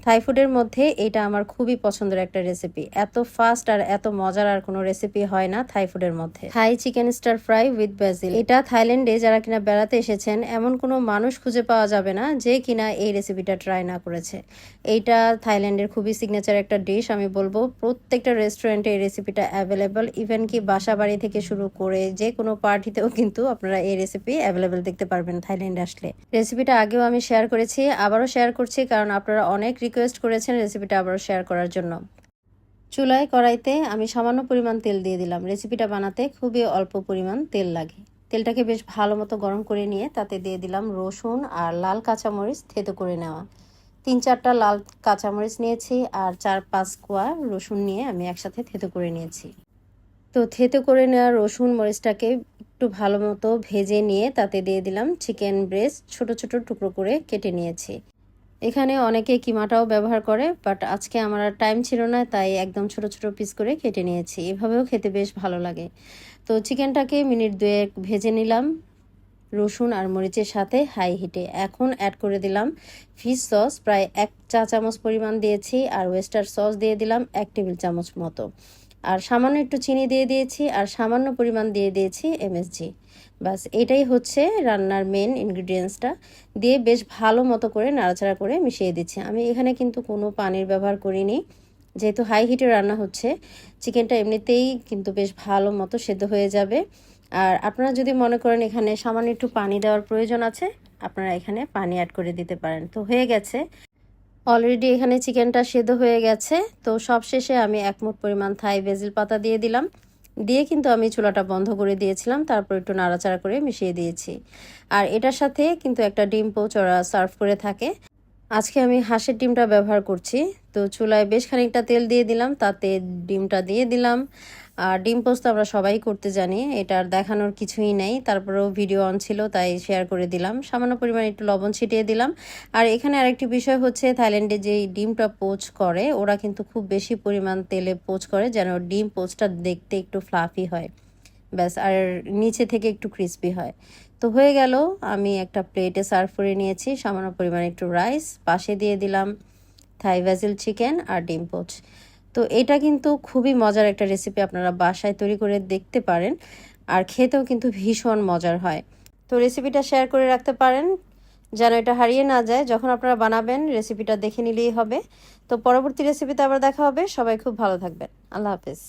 থাই ফুডের মধ্যে এটা আমার খুবই পছন্দের একটা রেসিপি। এত ফাস্ট আর এত মজার আর কোনো রেসিপি হয় না থাই ফুডের মধ্যে। Thai chicken stir fry with basil, এটা থাইল্যান্ডে যারা কিনা বেড়াতে এসেছেন এমন কোনো মানুষ খুঁজে পাওয়া যাবে না যে কিনা এই রেসিপিটা ট্রাই না করেছে। এইটা থাইল্যান্ডের খুবই সিগনেচার একটা ডিশ। আমি বলবো প্রত্যেকটা রেস্টুরেন্টে এই রেসিপিটা অ্যাভেলেবল। ইভেন কি বাসা বাড়ি থেকে শুরু করে যে কোনো পার্টিতেও কিন্তু আপনারা এই রেসিপি অ্যাভেলেবেল দেখতে পারবেন থাইল্যান্ডে আসলে। রেসিপিটা আগেও আমি শেয়ার করেছি, আবারও শেয়ার করছি, কারণ আপনারা অনেক রিকোয়েস্ট করেছেন রেসিপিটা আবারও শেয়ার করার জন্য। চুলায় কড়াইতে আমি সামান্য পরিমাণ তেল দিয়ে দিলাম। রেসিপিটা বানাতে খুবই অল্প পরিমাণ তেল লাগে। তেলটাকে বেশ ভালো মতো গরম করে নিয়ে তাতে দিয়ে দিলাম রসুন আর লাল কাঁচামরিচ থেতো করে নেওয়া। 3-4টা লাল কাঁচামরিচ নিয়েছি আর 4-5 কোয়া রসুন নিয়ে আমি একসাথে থেতো করে নিয়েছি। তো থেতো করে নেওয়া রসুন মরিচটাকে একটু ভালো মতো ভেজে নিয়ে তাতে দিয়ে দিলাম চিকেন ব্রেস্ট, ছোট ছোট টুকরো করে কেটে নিয়েছি। এখানে অনেকে কিমাটাও ব্যবহার করে, বাট আজকে আমার আর টাইম ছিল না, তাই একদম ছোট ছোট পিস করে কেটে নিয়েছি। এভাবেও খেতে বেশ ভালো লাগে। তো চিকেনটাকে মিনিট 2 ভেজে নিলাম রসুন আর মরিচের সাথে হাই হিটে। এখন অ্যাড করে দিলাম ফিশ সস, প্রায় 1 চা চামচ পরিমাণ দিয়েছি, আর ওয়েস্টার সস দিয়ে দিলাম 1 টেবিল চামচ মতো, আর সামান্য একটু চিনি দিয়ে দিয়েছি, আর সামান্য পরিমাণ দিয়ে দিয়েছি এমএসজি। বাস এটাই হচ্ছে রান্নার মেন ইনগ্রিডিয়েন্টসটা। দিয়ে বেশ ভালো মতো করে নাড়াচাড়া করে মিশিয়ে দিচ্ছি। আমি এখানে কিন্তু কোনো পানির ব্যবহার করিনি, যেহেতু হাই হিটে রান্না হচ্ছে। চিকেনটা এমনিতেই কিন্তু বেশ ভালো মতো সেদ্ধ হয়ে যাবে। আর আপনারা যদি মনে করেন এখানে সামান্য একটু পানি দেওয়ার প্রয়োজন আছে, আপনারা এখানে পানি অ্যাড করে দিতে পারেন। তো হয়ে গেছে অলরেডি, এখানে চিকেনটা সেদ্ধ হয়ে গেছে। তো সবশেষে আমি 1 মুঠ পরিমাণ থাই বেজিল পাতা দিয়ে দিলাম। দিয়ে কিন্তু আমি চুলাটা বন্ধ করে দিয়েছিলাম, তারপর একটু নাড়াচাড়া করে মিশিয়ে দিয়েছি। আর এটার সাথে কিন্তু একটা ডিম পোচ ওরা সার্ভ করে থাকে। আজকে আমি হাঁসের ডিমটা ব্যবহার করছি। তো চুলায় বেশ খানিকটা তেল দিয়ে দিলাম, তাতে ডিমটা দিয়ে দিলাম। আর ডিম পোস্ট আমরা সবাই করতে জানি, এটার দেখানোর কিছুই নেই, তারপরেও ভিডিও অন ছিল তাই শেয়ার করে দিলাম। সামান্য পরিমাণে একটু লবণ ছিটিয়ে দিলাম। আর এখানে আরেকটি বিষয় হচ্ছে, থাইল্যান্ডে যে ডিমটা পোচ করে ওরা কিন্তু খুব বেশি পরিমাণ তেলে পোচ করে যেন ডিম পোচটা দেখতে একটু ফ্লাফি হয়, ব্যাস, আর নিচে থেকে একটু ক্রিস্পি হয়। তো হয়ে গেল, আমি একটা প্লেটে সার্ভ করে নিয়েছি। সামান্য পরিমাণে একটু রাইস, পাশে দিয়ে দিলাম থাই ভ্যাজিল চিকেন আর ডিম পোচ। তো এটা কিন্তু খুবই মজার একটা রেসিপি, আপনারা বাসায় তৈরি করে দেখতে পারেন, আর খেতেও কিন্তু ভীষণ মজার হয়। তো রেসিপিটা শেয়ার করে রাখতে পারেন যেন এটা হারিয়ে না যায়। যখন আপনারা বানাবেন রেসিপিটা দেখে নিলেই হবে। তো পরবর্তী রেসিপিতে আবার দেখা হবে। সবাই খুব ভালো থাকবেন। আল্লাহ হাফেজ।